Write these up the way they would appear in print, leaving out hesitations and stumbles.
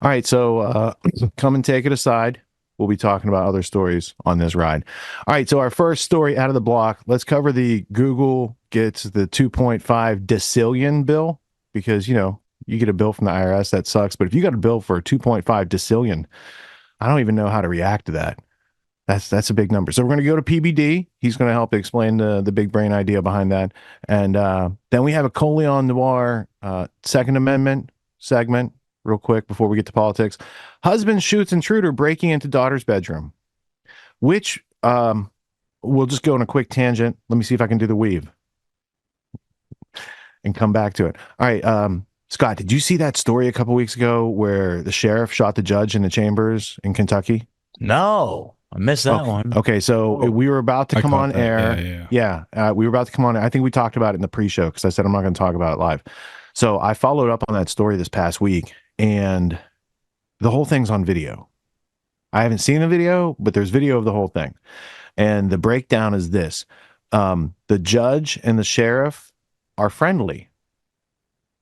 All right, so come and take it aside. We'll be talking about other stories on this ride. All right, so our first story out of the block, let's cover the Google gets the 2.5 decillion bill because, you get a bill from the IRS, that sucks. But if you got a bill for 2.5 decillion, I don't even know how to react to that. That's a big number. So we're going to go to PBD. He's going to help explain the big brain idea behind that. And then we have a Coleon Noir Second Amendment segment real quick before we get to politics. Husband shoots intruder breaking into daughter's bedroom, which we'll just go on a quick tangent. Let me see if I can do the weave and come back to it. All right. Scott, did you see that story a couple weeks ago where the sheriff shot the judge in the chambers in Kentucky? No, I missed that one. Okay, so we were about to come on air. Yeah, we were about to come on air. I think we talked about it in the pre-show because I said I'm not going to talk about it live. So I followed up on that story this past week, and the whole thing's on video. I haven't seen the video, but there's video of the whole thing. And the breakdown is this. The judge and the sheriff are friendly.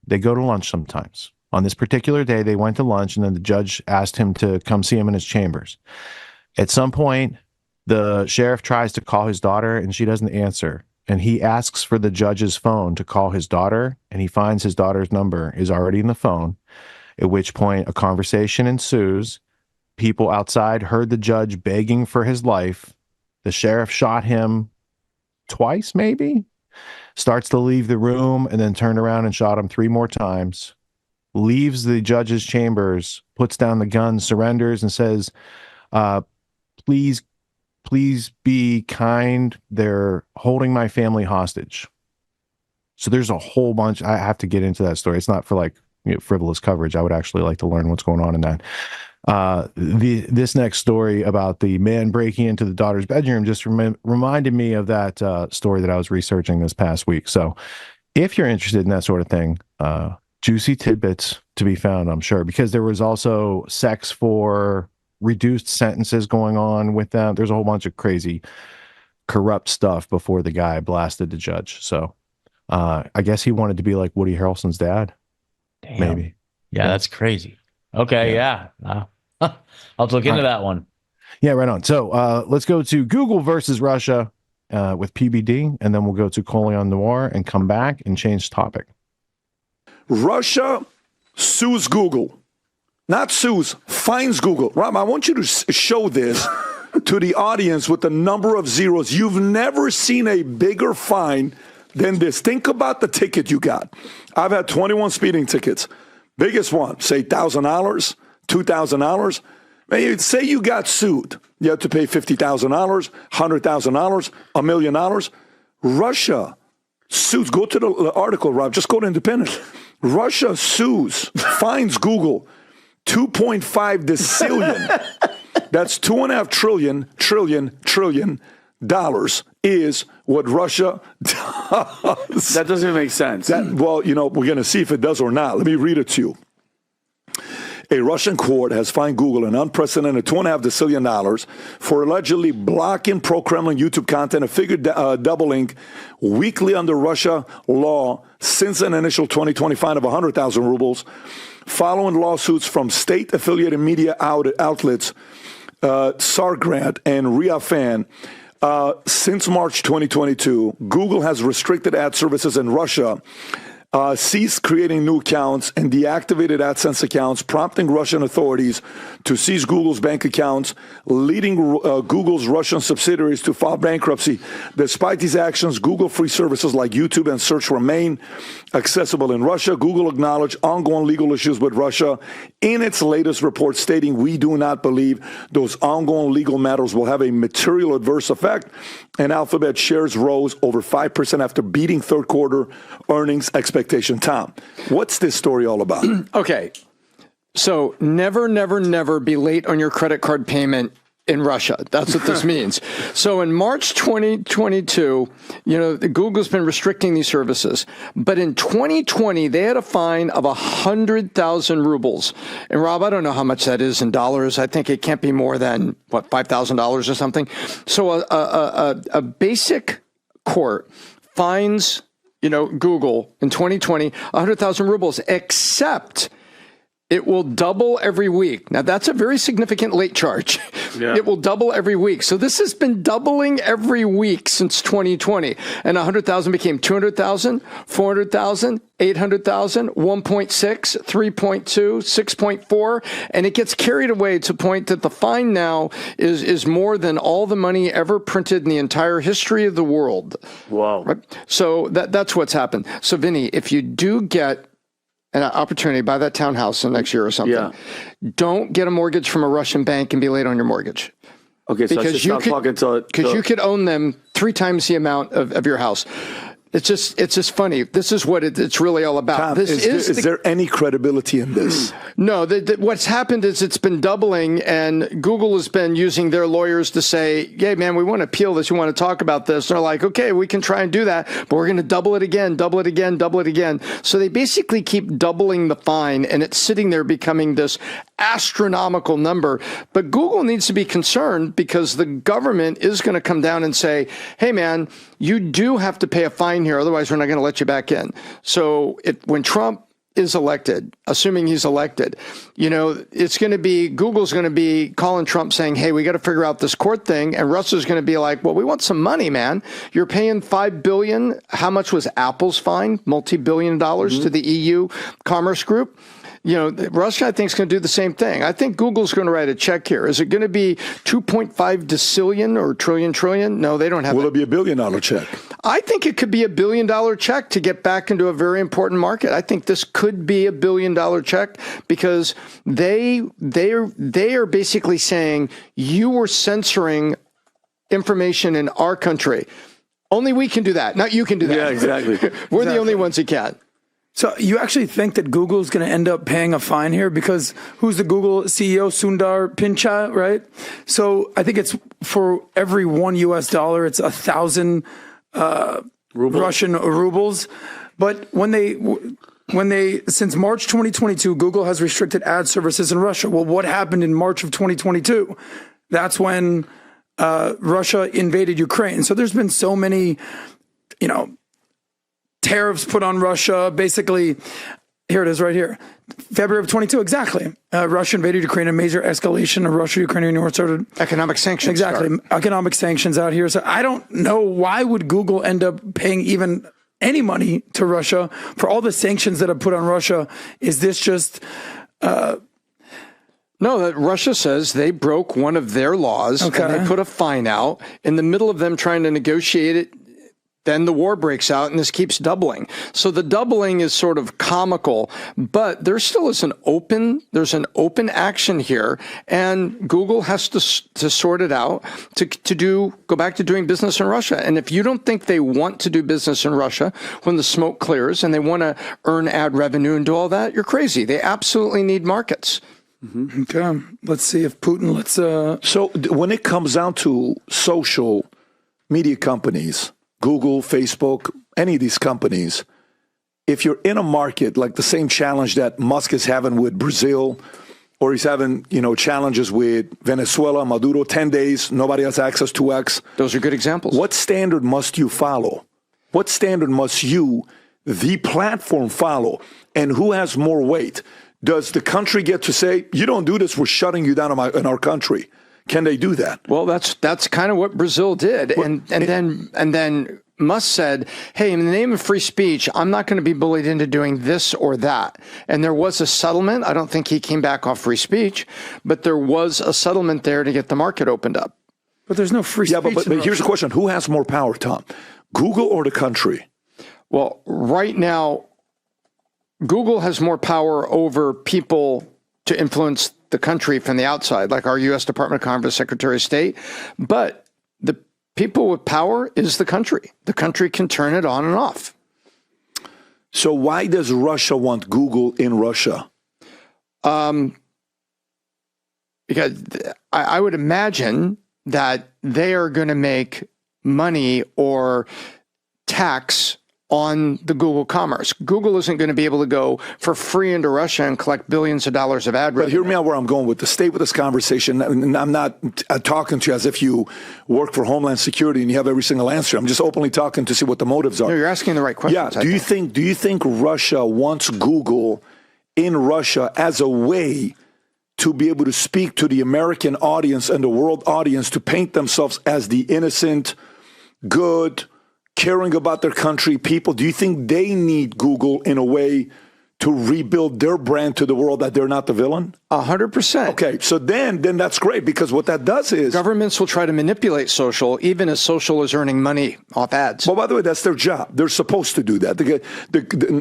They go to lunch sometimes. On this particular day, they went to lunch, and then the judge asked him to come see him in his chambers. At some point, the sheriff tries to call his daughter, and she doesn't answer. And he asks for the judge's phone to call his daughter, and he finds his daughter's number is already in the phone, at which point a conversation ensues. People outside heard the judge begging for his life. The sheriff shot him twice, maybe? Starts to leave the room and then turned around and shot him 3 more times. Leaves the judge's chambers, puts down the gun, surrenders, and says, please be kind. They're holding my family hostage. So there's a whole bunch. I have to get into that story. It's not for frivolous coverage. I would actually like to learn what's going on in that. This next story about the man breaking into the daughter's bedroom just reminded me of that story that I was researching this past week. So if you're interested in that sort of thing, juicy tidbits to be found, I'm sure, because there was also sex for reduced sentences going on with them. There's a whole bunch of crazy, corrupt stuff before the guy blasted the judge. So I guess he wanted to be like Woody Harrelson's dad. Damn. Maybe. Yeah, that's crazy. Okay, yeah. I'll have to look into that one. Yeah, right on. So let's go to Google versus Russia with PBD, and then we'll go to Coleon Noir and come back and change topic. Russia sues Google. Not sues, fines Google. Rob, I want you to show this to the audience with the number of zeros. You've never seen a bigger fine than this. Think about the ticket you got. I've had 21 speeding tickets. Biggest one, say $1,000, $2,000. Maybe say you got sued. You have to pay $50,000, $100,000, $1 million. Russia sues. Go to the article, Rob. Just go to Independent. Russia sues, fines Google 2.5 decillion. That's $2.5 trillion dollars is what Russia does. That doesn't even make sense. Well, we're going to see if it does or not. Let me read it to you. A Russian court has fined Google an unprecedented $2.5 decillion for allegedly blocking pro-Kremlin YouTube content, a figure doubling weekly under Russia law since an initial 2020 fine of 100,000 rubles, following lawsuits from state-affiliated media outlets, Sargrant and Riafan. Since March 2022, Google has restricted ad services in Russia, ceased creating new accounts, and deactivated AdSense accounts, prompting Russian authorities to seize Google's bank accounts, leading Google's Russian subsidiaries to file bankruptcy. Despite these actions, Google-free services like YouTube and Search remain accessible in Russia. Google acknowledged ongoing legal issues with Russia in its latest report, stating, "We do not believe those ongoing legal matters will have a material adverse effect." And Alphabet shares rose over 5% after beating third quarter earnings expectation. Tom, what's this story all about? Okay. So never, never, never be late on your credit card payment in Russia. That's what this means. So in March 2022, Google's been restricting these services. But in 2020, they had a fine of 100,000 rubles. And Rob, I don't know how much that is in dollars. I think it can't be more than, $5,000 or something. So a basic court fines, Google in 2020, 100,000 rubles, except It will double every week. Now, that's a very significant late charge. Yeah. It will double every week. So this has been doubling every week since 2020. And 100,000 became 200,000, 400,000, 800,000, 1.6, 3.2, 6.4. And it gets carried away to the point that the fine now is more than all the money ever printed in the entire history of the world. Wow. Right? So that's what's happened. So, Vinny, if you do get an opportunity, buy that townhouse in the next year or something, don't get a mortgage from a Russian bank and be late on your mortgage. Okay, so because you could own them 3 times the amount of your house. It's just funny. This is what it's really all about. Tom, is there any credibility in this? No. What's happened is it's been doubling, and Google has been using their lawyers to say, "Hey, man, we want to appeal this. We want to talk about this." And they're like, "Okay, we can try and do that, but we're going to double it again, double it again, double it again." So they basically keep doubling the fine, and it's sitting there becoming this astronomical number. But Google needs to be concerned because the government is going to come down and say, "Hey, man, you do have to pay a fine here, otherwise we're not going to let you back in." So when Trump is elected, assuming he's elected, it's going to be, Google's going to be calling Trump saying, "Hey, we got to figure out this court thing." And Russia's going to be like, "Well, we want some money, man. You're paying $5 billion. How much was Apple's fine? $multi-billion dollars to the EU Commerce Group." Russia, I think, is going to do the same thing. I think Google's going to write a check here. Is it going to be 2.5 decillion or trillion? No, they don't have. Will it be $1 billion check? I think it could be $1 billion check to get back into a very important market. I think this could be $1 billion check because they are basically saying you were censoring information in our country. Only we can do that. Not you can do that. Yeah, exactly. We're the only ones who can. So you actually think that Google is going to end up paying a fine here because who's the Google CEO? Sundar Pichai, right? So I think it's for every $1 it's 1,000 Russian rubles. But when they since March 2022, Google has restricted ad services in Russia. Well, what happened in March of 2022? That's when Russia invaded Ukraine. So there's been so many, tariffs put on Russia. Basically, here it is right here. February of 22, exactly. Russia invaded Ukraine, a major escalation of Russia-Ukrainian war started. Economic sanctions. Exactly. Economic sanctions out here. So I don't know why would Google end up paying even any money to Russia for all the sanctions that are put on Russia. Is this just... No, that Russia says they broke one of their laws and they put a fine out in the middle of them trying to negotiate it. Then the war breaks out and this keeps doubling. So the doubling is sort of comical, but there still is there's an open action here, and Google has to sort it out to go back to doing business in Russia. And if you don't think they want to do business in Russia when the smoke clears and they want to earn ad revenue and do all that, you're crazy. They absolutely need markets. Mm-hmm. Okay. Let's see if Putin So when it comes down to social media companies, Google, Facebook, any of these companies, if you're in a market like the same challenge that Musk is having with Brazil, or he's having, challenges with Venezuela, Maduro, 10 days, nobody has access to X. Those are good examples. What standard must you follow? What standard must you, the platform, follow? And who has more weight? Does the country get to say, "You don't do this, we're shutting you down in our country"? Can they do that? Well, that's kind of what Brazil did, and then Musk said, "Hey, in the name of free speech, I'm not going to be bullied into doing this or that." And there was a settlement. I don't think he came back off free speech, but there was a settlement there to get the market opened up. But there's no free speech. Yeah, but here's the question: who has more power, Tom? Google or the country? Well, right now, Google has more power over people to influence the country from the outside, like our U.S. Department of Commerce, Secretary of State. But the people with power is the country. The country can turn it on and off. So why does Russia want Google in Russia? Because I would imagine that they are going to make money or tax on the Google commerce. Google isn't going to be able to go for free into Russia and collect billions of dollars of ad revenue. But hear me out where I'm going with this. Stay with this conversation. And I'm not talking to you as if you work for Homeland Security and you have every single answer. I'm just openly talking to see what the motives are. No, you're asking the right questions. Yeah. Do you think Russia wants Google in Russia as a way to be able to speak to the American audience and the world audience to paint themselves as the innocent, good, caring about their country people? Do you think they need Google in a way to rebuild their brand to the world that they're not the villain? 100%. Okay, so then that's great, because what that does is governments will try to manipulate social, even as social is earning money off ads. Well, by the way, that's their job. They're supposed to do that.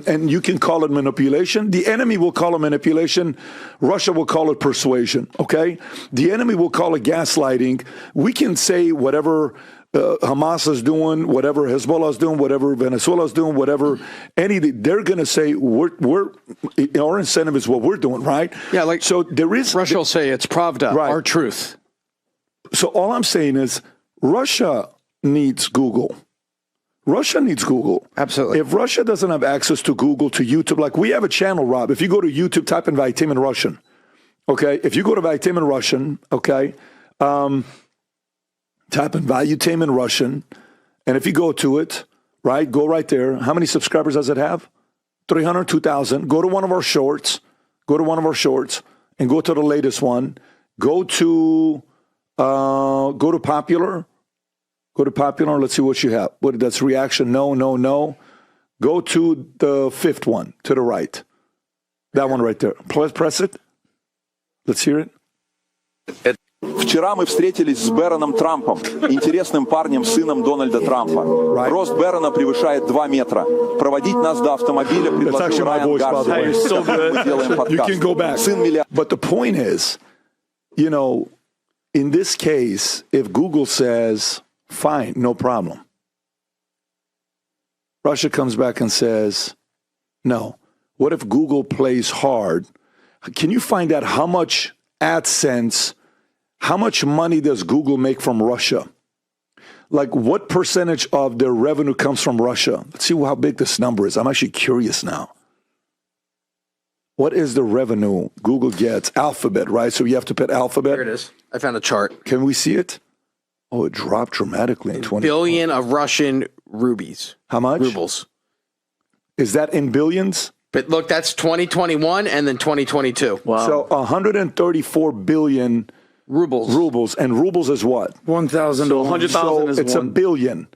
And you can call it manipulation. The enemy will call it manipulation. Russia will call it persuasion, okay? The enemy will call it gaslighting. We can say whatever Hamas is doing, whatever Hezbollah is doing, whatever Venezuela is doing, whatever they're going to say our incentive is what we're doing, right? Yeah, like so there is Russia will say it's Pravda, right. Our truth. So all I'm saying is Russia needs Google. Russia needs Google. Absolutely. If Russia doesn't have access to Google, to YouTube, like we have a channel, Rob. If you go to YouTube, type in Vitamin Russian. Okay. If you go to Vitamin Russian, okay. Type in Valuetainment Russian, and if you go to it, right, go right there. How many subscribers does it have? 300, 2,000. Go to one of our shorts. Go to one of our shorts and go to the latest one. Go to popular. Go to popular. Let's see what you have. That's reaction. No. Go to the fifth one to the right. That one right there. Press it. Let's hear it. Вчера мы встретились с Бэроном Трампом, интересным парнем, сыном Дональда Трампа. Рост Бэрона превышает 2 метра. Проводить нас до автомобиля предложил Райан Гарси. Мы делаем подкаст. Сын миллиардера. But the point is, in this case, if Google says, fine, no problem, Russia comes back and says, no. What if Google plays hard? Can you find out how much AdSense, how much money does Google make from Russia? Like what percentage of their revenue comes from Russia? Let's see how big this number is. I'm actually curious now. What is the revenue Google gets? Alphabet, right? So you have to put Alphabet. There it is. I found a chart. Can we see it? Oh, it dropped dramatically in 20. Billion of Russian rubies. How much? Rubles. Is that in billions? But look, that's 2021 and then 2022. Wow. So 134 billion rubles. And rubles is what? 1,000 So 100,000 is it's one. a billion.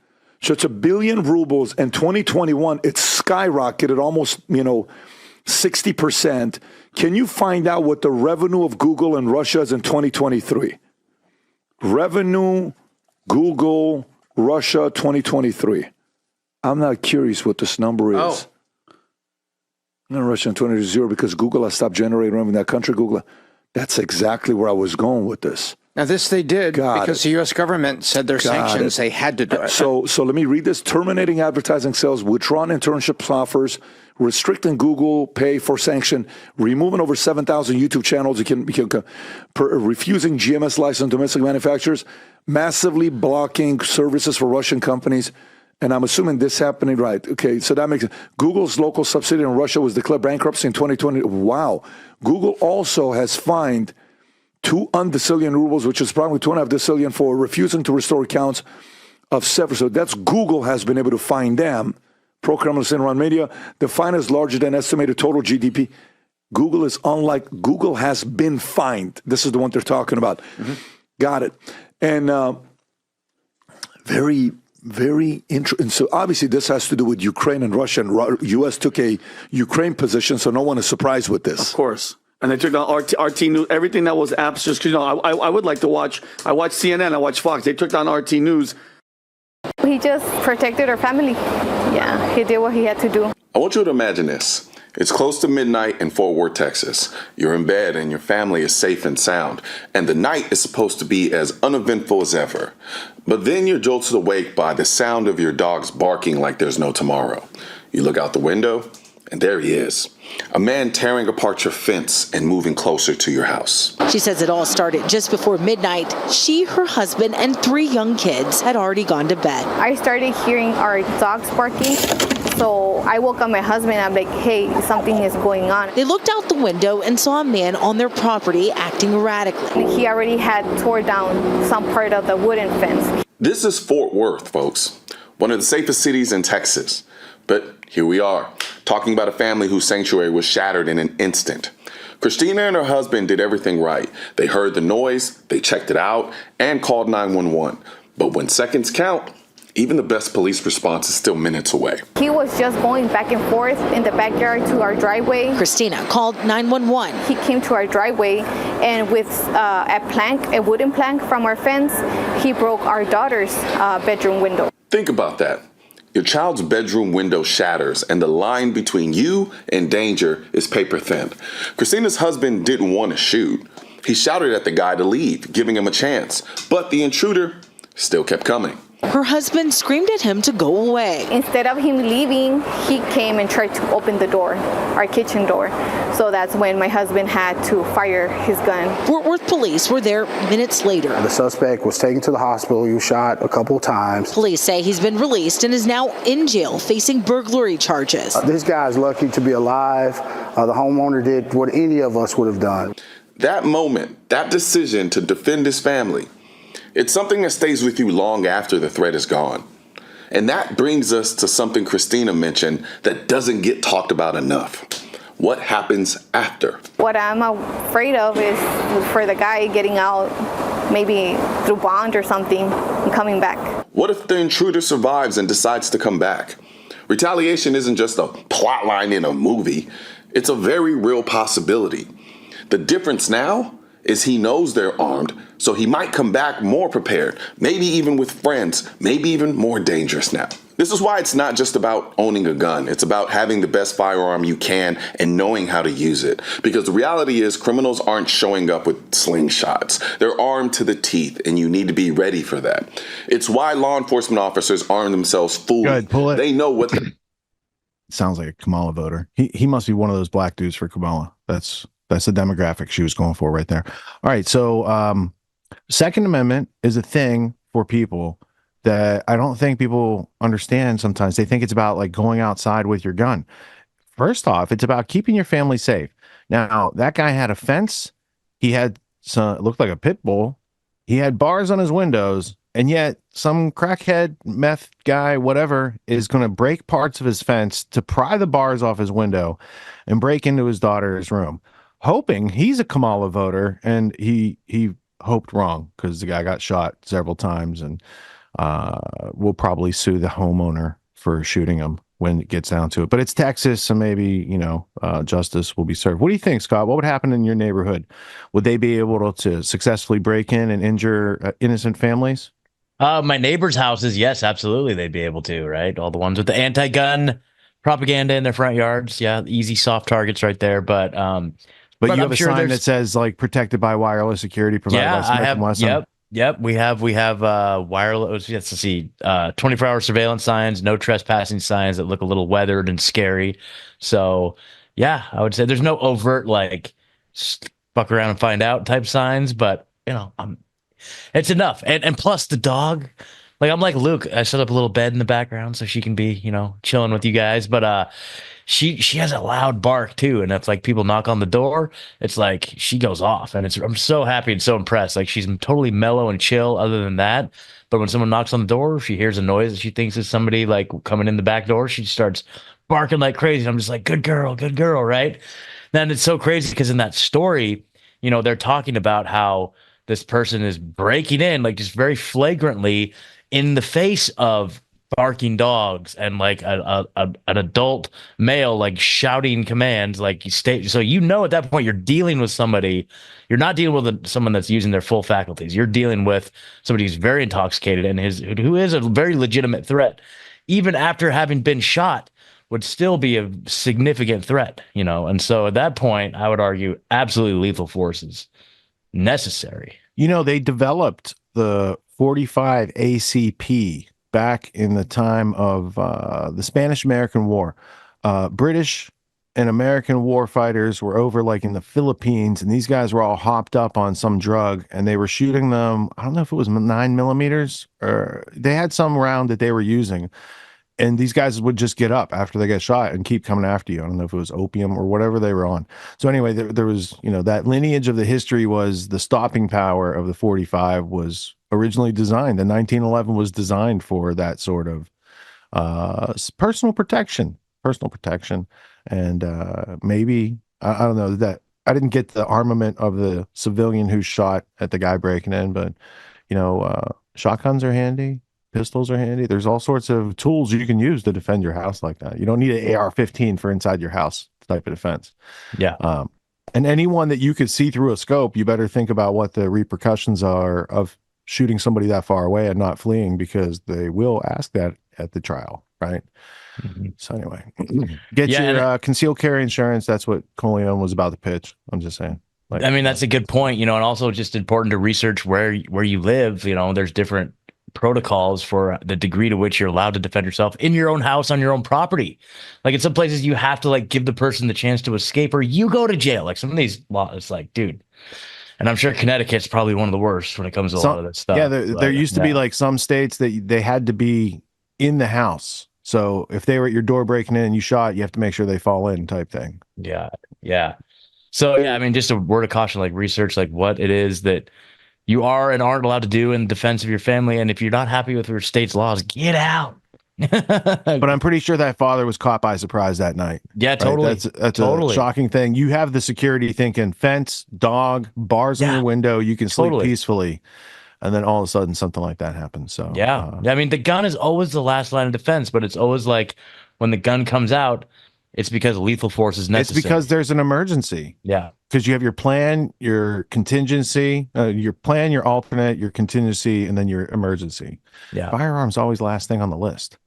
So it's a billion rubles. And 2021, it skyrocketed almost, 60%. Can you find out what the revenue of Google in Russia is in 2023? Revenue, Google, Russia, 2023. I'm not curious what this number is. Oh. No, Russia in 2020 because Google has stopped generating revenue in that country. Google, that's exactly where I was going with this. Now, this they did because the U.S. government said their sanctions, they had to do it. So let me read this. Terminating advertising sales, withdrawing internship offers, restricting Google pay for sanction, removing over 7,000 YouTube channels, refusing GMS license domestic manufacturers, massively blocking services for Russian companies. And I'm assuming this happening, right? Okay, so that makes it. Google's local subsidiary in Russia was declared bankruptcy in 2020. Wow. Google also has fined 2 un-decillion rubles, which is probably 2.5 decillion, for refusing to restore accounts of several. So that's Google has been able to fine them. Pro-Kremlin Run Media. The fine is larger than estimated total GDP. Google is unlike, Google has been fined. This is the one they're talking about. Mm-hmm. Got it. And very interesting. So obviously this has to do with Ukraine and Russia, and U.S. took a Ukraine position, so no one is surprised with this. Of course. And they took down RT News, everything that was apps, just because, I would like to watch, I watch CNN, I watch Fox. They took down RT News. He just protected our family. Yeah, he did what he had to do. I want you to imagine this. It's close to midnight in Fort Worth, Texas. You're in bed and your family is safe and sound. And the night is supposed to be as uneventful as ever. But then you're jolted awake by the sound of your dogs barking like there's no tomorrow. You look out the window, and there he is. A man tearing apart your fence and moving closer to your house. She says it all started just before midnight. She, her husband, and 3 young kids had already gone to bed. I started hearing our dogs barking. So I woke up my husband and I'm like, hey, something is going on. They looked out the window and saw a man on their property acting erratically. He already had tore down some part of the wooden fence. This is Fort Worth, folks, one of the safest cities in Texas. But here we are, talking about a family whose sanctuary was shattered in an instant. Christina and her husband did everything right. They heard the noise, they checked it out, and called 911. But when seconds count, even the best police response is still minutes away. He was just going back and forth in the backyard to our driveway. Christina called 911. He came to our driveway, and with a wooden plank from our fence, he broke our daughter's bedroom window. Think about that. Your child's bedroom window shatters, and the line between you and danger is paper thin. Christina's husband didn't want to shoot. He shouted at the guy to leave, giving him a chance, but the intruder still kept coming. Her husband screamed at him to go away. Instead of him leaving, he came and tried to open the door, our kitchen door. So that's when my husband had to fire his gun. Fort Worth police were there minutes later. The suspect was taken to the hospital. He was shot a couple of times. Police say he's been released and is now in jail facing burglary charges. This guy's lucky to be alive. The homeowner did what any of us would have done. That moment, that decision to defend his family, it's something that stays with you long after the threat is gone. And that brings us to something Christina mentioned that doesn't get talked about enough. What happens after? What I'm afraid of is for the guy getting out, maybe through bond or something, and coming back. What if the intruder survives and decides to come back? Retaliation isn't just a plot line in a movie. It's a very real possibility. The difference now is he knows they're armed, so he might come back more prepared, maybe even with friends, maybe even more dangerous now. This is why it's not just about owning a gun. It's about having the best firearm you can and knowing how to use it. Because the reality is criminals aren't showing up with slingshots. They're armed to the teeth, and you need to be ready for that. It's why law enforcement officers arm themselves fully. Go ahead, pull it. They know what Sounds like a Kamala voter. He must be one of those black dudes for Kamala. That's the demographic she was going for right there. All right. So Second Amendment is a thing for people that I don't think people understand sometimes. They think it's about like going outside with your gun. First off, it's about keeping your family safe. Now, that guy had a fence. He had it looked like a pit bull. He had bars on his windows. And yet some crackhead, meth guy, whatever, is going to break parts of his fence to pry the bars off his window and break into his daughter's room, hoping he's a Kamala voter. And he hoped wrong because the guy got shot several times and will probably sue the homeowner for shooting him when it gets down to it. But it's Texas, so maybe, justice will be served. What do you think, Scott? What would happen in your neighborhood? Would they be able to successfully break in and injure innocent families? My neighbors' houses, yes, absolutely, they'd be able to, right? All the ones with the anti-gun propaganda in their front yards, yeah, easy soft targets right there. But you have a sign that says like protected by wireless security provided by Smith & Wesson. Yep. We have wireless. Let's see, 24-hour surveillance signs, no trespassing signs that look a little weathered and scary. So yeah, I would say there's no overt like fuck around and find out type signs, but it's enough. And plus the dog, like I'm like Luke, I set up a little bed in the background so she can be, chilling with you guys. But she has a loud bark too. And if like people knock on the door, it's like she goes off. And I'm so happy and so impressed. Like she's totally mellow and chill other than that. But when someone knocks on the door, she hears a noise that she thinks is somebody like coming in the back door, she starts barking like crazy. And I'm just like, good girl, right? Then it's so crazy because in that story, they're talking about how this person is breaking in, like just very flagrantly in the face of barking dogs and like an adult male, like shouting commands, like you stay. So, at that point you're dealing with somebody, you're not dealing with someone that's using their full faculties. You're dealing with somebody who's very intoxicated and who is a very legitimate threat, even after having been shot, would still be a significant threat, And so at that point, I would argue absolutely lethal force is necessary. They developed the 45 ACP back in the time of the Spanish-American War. British and American war fighters were over like in the Philippines, and these guys were all hopped up on some drug, and they were shooting them. I don't know if it was 9mm or they had some round that they were using. And these guys would just get up after they get shot and keep coming after you. I don't know if it was opium or whatever they were on. So anyway, there was, that lineage of the history was the stopping power of the 45 was originally designed. The 1911 was designed for that sort of personal protection, and maybe I don't know that I didn't get the armament of the civilian who shot at the guy breaking in, but shotguns are handy. Pistols are handy. There's all sorts of tools you can use to defend your house like that. You don't need an AR-15 for inside your house type of defense. Yeah. And anyone that you could see through a scope, you better think about what the repercussions are of shooting somebody that far away and not fleeing, because they will ask that at the trial, right? Mm-hmm. So anyway, get your concealed carry insurance. That's what Corleone was about to pitch. I'm just saying. Like, I mean, that's a good point, and also just important to research where you live. There's different protocols for the degree to which you're allowed to defend yourself in your own house on your own property. Like in some places you have to give the person the chance to escape or you go to jail. Like some of these laws, it's like, dude. And I'm sure Connecticut's probably one of the worst when it comes to a lot of that stuff. Yeah, there used to be some states that they had to be in the house. So if they were at your door breaking in and you shot, you have to make sure they fall in type thing. Yeah. So I mean, just a word of caution, research what it is that you are and aren't allowed to do in defense of your family. And if you're not happy with your state's laws, get out. But I'm pretty sure that father was caught by surprise that night. Yeah, totally. Right? That's totally a shocking thing. You have the security thinking fence, dog, bars in your window, you can sleep peacefully. And then all of a sudden something like that happens. So I mean, the gun is always the last line of defense, but it's always when the gun comes out, it's because lethal force is necessary. It's because there's an emergency. Yeah. Because you have your plan, your contingency, your plan, your alternate, your contingency, and then your emergency. Yeah. Firearms always last thing on the list.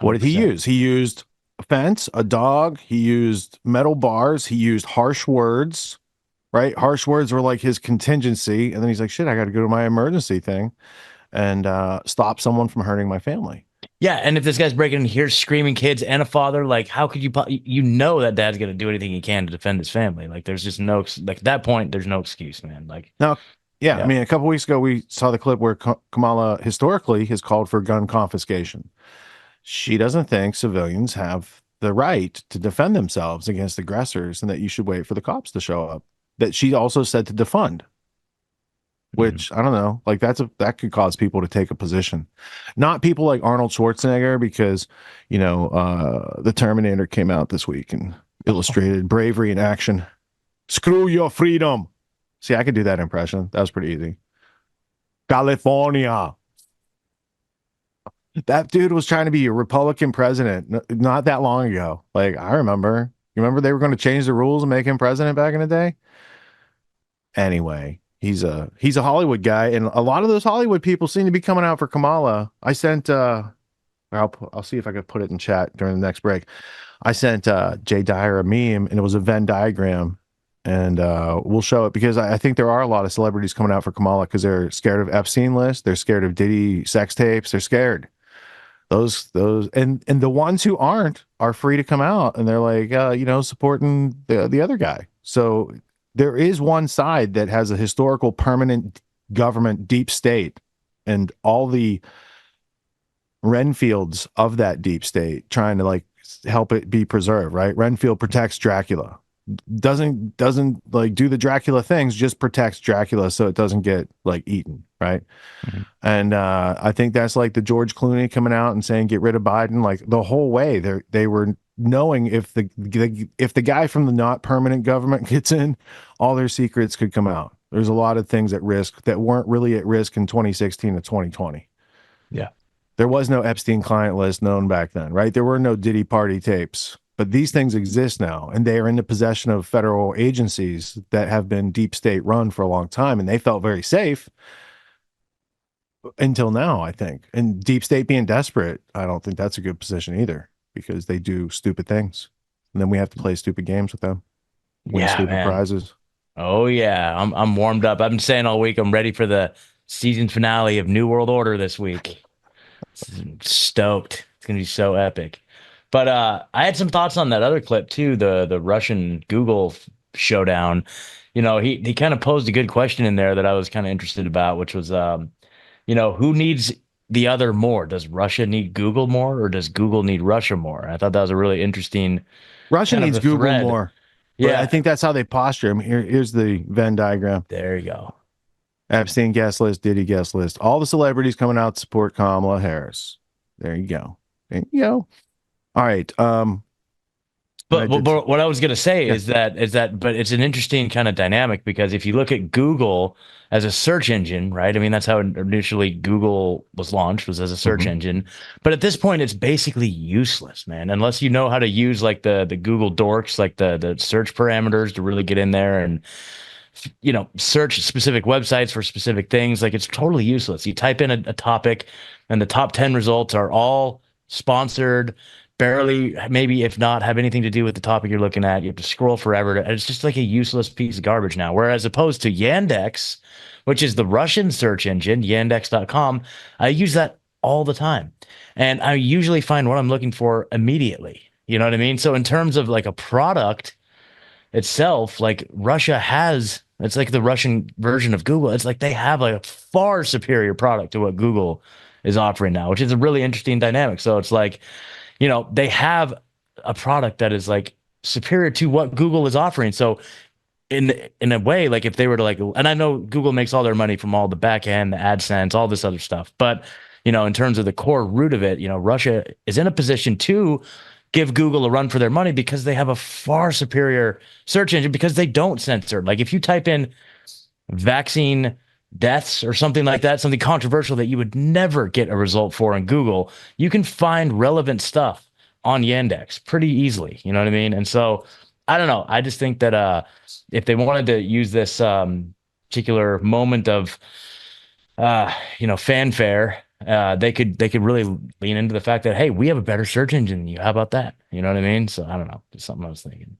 100%. What did he use? He used a fence, a dog. He used metal bars. He used harsh words, right? Harsh words were his contingency. And then he's like, shit, I got to go to my emergency thing and stop someone from hurting my family. Yeah, and if this guy's breaking in here screaming kids and a father, how could you that dad's going to do anything he can to defend his family? There's just no, at that point, there's no excuse, man. No, yeah, I mean, a couple weeks ago, we saw the clip where Kamala historically has called for gun confiscation. She doesn't think civilians have the right to defend themselves against aggressors and that you should wait for the cops to show up. That she also said to defund. Which I don't know, that could cause people to take a position, not people like Arnold Schwarzenegger, because the Terminator came out this week and illustrated bravery in action. Screw your freedom. See, I could do that impression. That was pretty easy. California. That dude was trying to be a Republican president not that long ago. I remember. You remember they were going to change the rules and make him president back in the day? Anyway. He's a Hollywood guy, and a lot of those Hollywood people seem to be coming out for Kamala. I sent I'll see if I could put it in chat during the next break. I sent Jay Dyer a meme, and it was a Venn diagram, and we'll show it because I think there are a lot of celebrities coming out for Kamala because they're scared of Epstein list, they're scared of Diddy sex tapes, they're scared. Those and the ones who aren't are free to come out, and they're supporting the other guy. So there is one side that has a historical permanent government deep state and all the Renfields of that deep state trying to help it be preserved, right? Renfield protects Dracula. Doesn't do the Dracula things, just protects Dracula so it doesn't get eaten, right? Mm-hmm. And I think that's the George Clooney coming out and saying get rid of Biden. The whole way they were knowing if the guy from the not permanent government gets in, all their secrets could come out. There's a lot of things at risk that weren't really at risk in 2016 to 2020. Yeah. There was no Epstein client list known back then, right? There were no Diddy party tapes, but these things exist now, and they are in the possession of federal agencies that have been deep state run for a long time, and they felt very safe until now, I think. And deep state being desperate, I don't think that's a good position either, because they do stupid things, and then we have to play stupid games with them, win stupid prizes. Oh yeah, I'm warmed up. I've been saying all week I'm ready for the season finale of New World Order this week. Stoked. It's gonna be so epic. But I had some thoughts on that other clip too, the Russian Google showdown. He kind of posed a good question in there that I was kind of interested about, which was who needs the other more? Does Russia need Google more, or does Google need Russia more? I thought that was a really interesting. Russia needs Google thread. more. Yeah, I think that's how they posture him. Here's the Venn diagram. There you go. Epstein guest list, Diddy guest list. All the celebrities coming out to support Kamala Harris. There you go. And, all right. But what I was going to say is that, but it's an interesting kind of dynamic, because if you look at Google as a search engine, right? I mean, that's how initially Google was launched, was as a search engine. But at this point, it's basically useless, man, unless you know how to use like the Google dorks, like the search parameters to really get in there and, search specific websites for specific things. Like, it's totally useless. You type in a topic and the top 10 results are all sponsored, barely, maybe if not, have anything to do with the topic you're looking at. You have to scroll forever. It's just like a useless piece of garbage now. Whereas opposed to Yandex, which is the Russian search engine, yandex.com, I use that all the time. And I usually find what I'm looking for immediately. You know what I mean? So in terms of like a product itself, like Russia it's like the Russian version of Google. It's like they have like a far superior product to what Google is offering now, which is a really interesting dynamic. So it's like, they have a product that is like superior to what Google is offering. So in a way, like if they were to and I know Google makes all their money from all the back end, the AdSense, all this other stuff. But, in terms of the core root of it, Russia is in a position to give Google a run for their money because they have a far superior search engine, because they don't censor. Like if you type in vaccine deaths or something like that, something controversial that you would never get a result for in Google, you can find relevant stuff on Yandex pretty easily. You know what I mean? And so I don't know. I just think that if they wanted to use this particular moment of fanfare, they could really lean into the fact that, hey, we have a better search engine than you. How about that? You know what I mean? So I don't know. Just something I was thinking.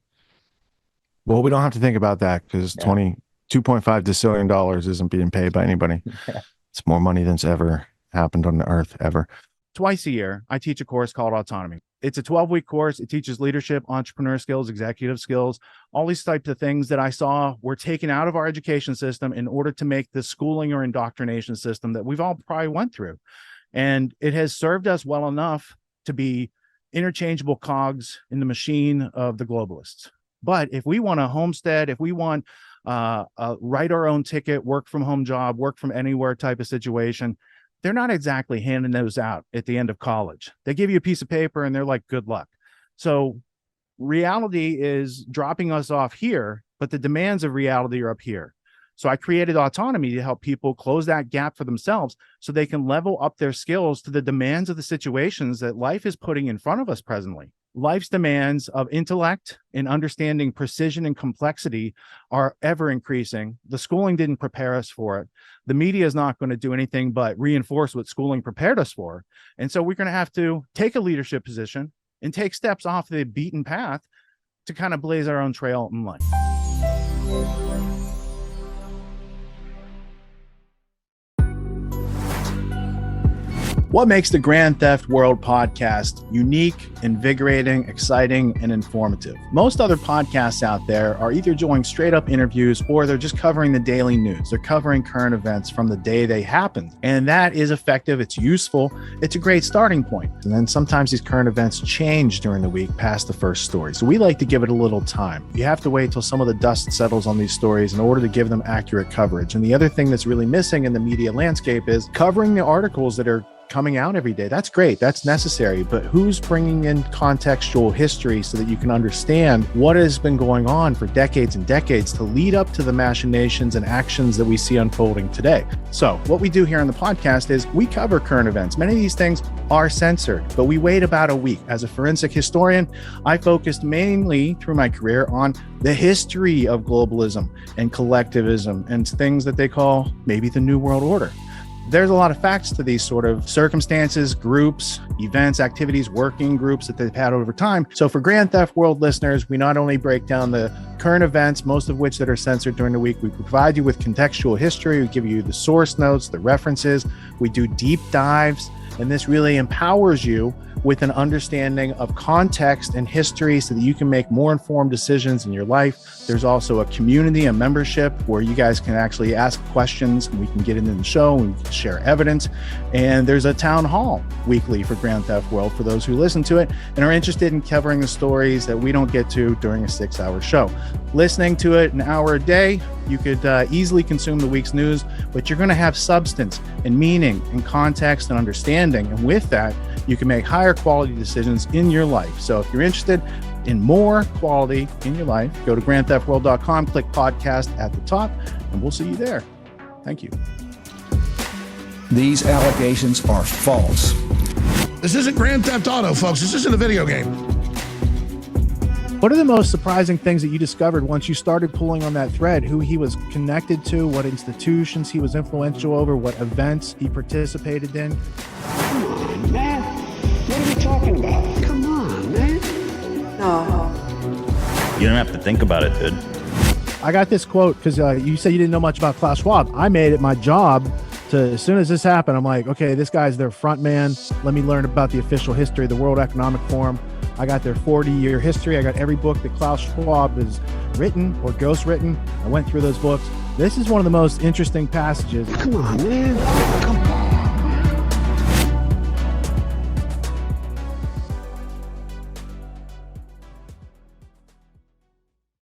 Well, we don't have to think about that, because $2.5 decillion isn't being paid by anybody. It's more money than's ever happened on the earth ever. Twice a year, I teach a course called Autonomy. It's a 12-week course. It teaches leadership, entrepreneur skills, executive skills, all these types of things that I saw were taken out of our education system in order to make the schooling or indoctrination system that we've all probably went through. And it has served us well enough to be interchangeable cogs in the machine of the globalists. But if we want a homestead, if we want write our own ticket, work from home job, work from anywhere type of situation, they're not exactly handing those out at the end of college. They give you a piece of paper and they're like, good luck. So reality is dropping us off here, but the demands of reality are up here. So I created Autonomy to help people close that gap for themselves so they can level up their skills to the demands of the situations that life is putting in front of us presently. Life's demands of intellect and understanding precision and complexity are ever increasing. The schooling didn't prepare us for it. The media is not going to do anything but reinforce what schooling prepared us for. And so we're going to have to take a leadership position and take steps off the beaten path to kind of blaze our own trail in life. What makes the Grand Theft World podcast unique, invigorating, exciting, and informative? Most other podcasts out there are either doing straight up interviews or they're just covering the daily news. They're covering current events from the day they happened. And that is effective. It's useful. It's a great starting point. And then sometimes these current events change during the week past the first story. So we like to give it a little time. You have to wait till some of the dust settles on these stories in order to give them accurate coverage. And the other thing that's really missing in the media landscape is covering the articles that are coming out every day. That's great. That's necessary. But who's bringing in contextual history so that you can understand what has been going on for decades and decades to lead up to the machinations and actions that we see unfolding today? So what we do here on the podcast is we cover current events. Many of these things are censored, but we wait about a week. As a forensic historian, I focused mainly through my career on the history of globalism and collectivism and things that they call maybe the New World Order. There's a lot of facts to these sort of circumstances, groups, events, activities, working groups that they've had over time. So for Grand Theft World listeners, we not only break down the current events, most of which that are censored during the week, we provide you with contextual history, we give you the source notes, the references, we do deep dives, and this really empowers you with an understanding of context and history so that you can make more informed decisions in your life. There's also a community, a membership where you guys can actually ask questions and we can get into the show and we can share evidence. And there's a town hall weekly for Grand Theft World for those who listen to it and are interested in covering the stories that we don't get to during a 6-hour show. Listening to it an hour a day, you could easily consume the week's news, but you're going to have substance and meaning and context and understanding. And with that, you can make higher higher quality decisions in your life. So if you're interested in more quality in your life, go to grandtheftworld.com, click podcast at the top, and we'll see you there. Thank you. These allegations are false. This isn't Grand Theft Auto, folks. This isn't a video game. What are the most surprising things that you discovered once you started pulling on that thread? Who he was connected to, what institutions he was influential over, what events he participated in? Come on, man. What are we talking about? Come on, man. No. You don't have to think about it, dude. I got this quote because you said you didn't know much about Klaus Schwab. I made it my job to, as soon as this happened, I'm like, okay, this guy's their front man. Let me learn about the official history of the World Economic Forum. I got their 40-year history. I got every book that Klaus Schwab has written or ghostwritten. I went through those books. This is one of the most interesting passages. Come on, man. Come on.